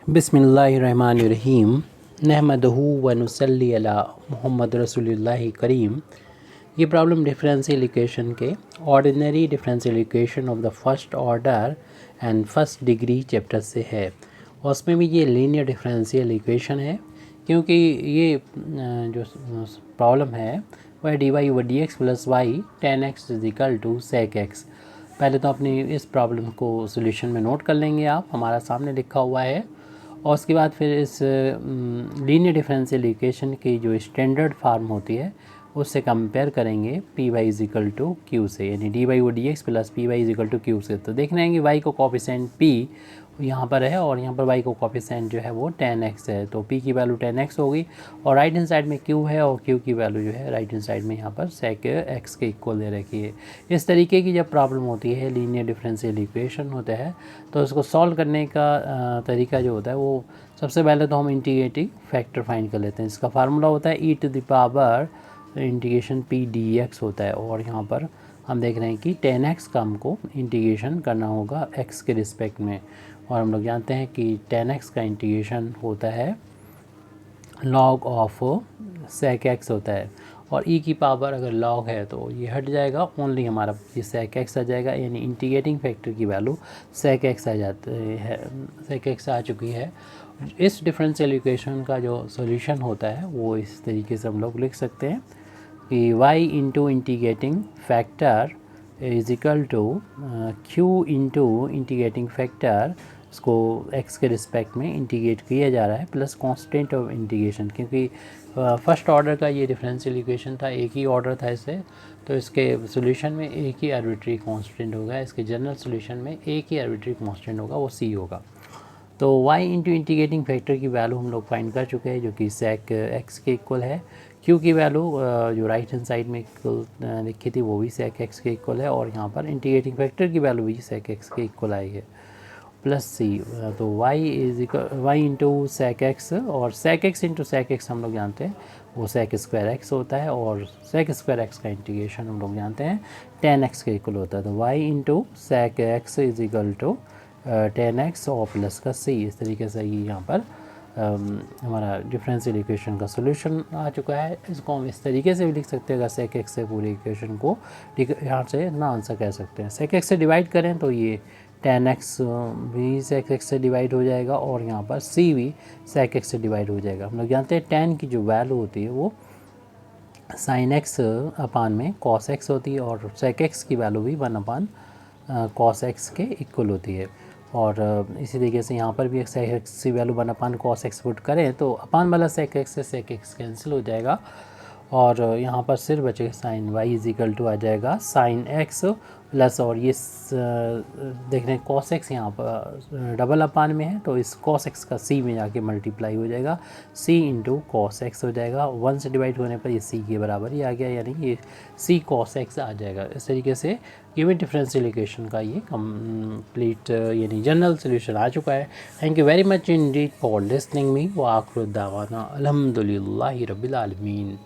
बिस्मिल्लाहिर्रहमानिर्रहीम नहमदहू व नुसल्ली अला मुहम्मद रसूलुल्लाहि करीम। ये प्रॉब्लम डिफरेंशियल इक्वेशन के ordinary differential equation of the first order and first degree chapter से है। और उसमें भी ये लीनियर डिफरेंशियल इक्वेशन है, क्योंकि ये जो प्रॉब्लम है वह D Y over D X plus Y tan X is equal to sec X. पहले तो अपनी इस प्रॉब्लम को सोल्यूशन में नोट कर लेंगे आप, हमारा सामने लिखा हुआ है। और उसके बाद फिर इस लीनियर डिफरेंशियल इक्वेशन की जो स्टैंडर्ड फार्म होती है उससे कंपेयर करेंगे P Y is equal to Q से, यानी D Y O D X plus P Y is equal to Q से। तो देखना है कि वाई को कॉफिशेंट पी यहाँ पर है और यहाँ पर वाई को कॉफिशेंट जो है वो 10x है, तो p की वैल्यू 10x होगी और राइट हैंड साइड में q है और q की वैल्यू जो है राइट हैंड साइड में यहाँ पर sec x के इक्वल दे रखी है। इस तरीके की जब प्रॉब्लम होती है, लीनियर डिफरेंशियल इक्वेशन होता है, तो उसको सॉल्व करने का तरीका जो होता है वो सबसे पहले तो हम इंटीग्रेटिंग फैक्टर फाइंड कर लेते हैं। इसका फार्मूला होता है e to the power integration p dx होता है, और यहाँ पर हम देख रहे हैं कि 10x का हमको इंटीग्रेशन करना होगा x के रिस्पेक्ट में, और हम लोग जानते हैं कि 10x का इंटीग्रेशन होता है log ऑफ sec x होता है, और e की पावर अगर log है तो ये हट जाएगा, ओनली हमारा ये sec x आ जाएगा, यानी इंटीग्रेटिंग फैक्टर की वैल्यू sec x आ जाती है, sec x आ चुकी है। इस डिफरेंशियल इक्वेशन का जो सॉल्यूशन होता है वो इस तरीके से हम लोग लिख सकते हैं कि y into integrating factor is equal to q into integrating factor, इसको x के रिस्पेक्ट में इंटीग्रेट किया जा रहा है, प्लस कांस्टेंट ऑफ इंटीग्रेशन, क्योंकि फर्स्ट ऑर्डर का ये डिफरेंशियल इक्वेशन था, एक ही ऑर्डर था इससे, तो इसके सॉल्यूशन में एक ही आर्बिट्री कांस्टेंट होगा, इसके जनरल सॉल्यूशन में एक ही आर्बिट्री कांस्टेंट होगा, वो c होगा। तो y इंटू इंटीग्रेटिंग फैक्टर की वैल्यू हम लोग फाइंड कर चुके हैं, जो कि sec x के इक्वल है। q की वैल्यू जो राइट हैंड साइड में लिखी थी वो भी sec x के इक्वल है, और यहाँ पर इंटीग्रेटिंग फैक्टर की वैल्यू भी sec x के इक्वल आई है, प्लस c। तो y is equal y into sec x, और sec x into sec x हम लोग जानते हैं वो sec स्क्वायर x होता है, और sec स्क्वायर x का इंटीग्रेशन हम लोग जानते हैं 10x के इक्वल होता है। तो y into sec x is equal to 10x और प्लस का c। इस तरीके से ये यहाँ पर हमारा डिफरेंशियल इक्वेशन का सॉल्यूशन आ चुका है। इसको हम इस तरीके से भी लिख सकते हैं, अगर sec x से पूरे इक्वेशन को यहाँ से ना आंसर कह सकते हैं। sec x से डिवाइड करें तो ये 10x भी sec x से डिवाइड हो जाएगा, और यहाँ पर c भी sec x से डिवाइड हो जाएगा। हम लोग जानते हैं 10 की जो वैल्यू होती है वो sin x अपान में cos x होती है, और sec x की वैल्यू भी 1 अपान cos x के इक्वल होती है। और इसी तरीके से यहाँ पर भी sec x की value 1 upon cos x put करें तो अपान वाला sec x से sec x कैंसिल हो जाएगा, और यहाँ पर सिर्फ बचेगा sine y is equal to आ जाएगा साइन x प्लस, और ये देख रहे हैं cos x यहाँ पर डबल अपान में है, तो इस cos x का c में जाके मल्टीप्लाई हो जाएगा, c इंटू कॉस एक्स हो जाएगा। 1 से डिवाइड होने पर ये c के बराबर ही आ गया, यानी ये c cos x आ जाएगा। इस तरीके से गिवन डिफरेंशियल इक्वेशन का ये कंप्लीट यानी जनरल सोल्यूशन आ चुका है। Thank you very much Indeed for listening me व आखिर दावाना अल्हम्दुलिल्लाहि रब्बिल आलमीन।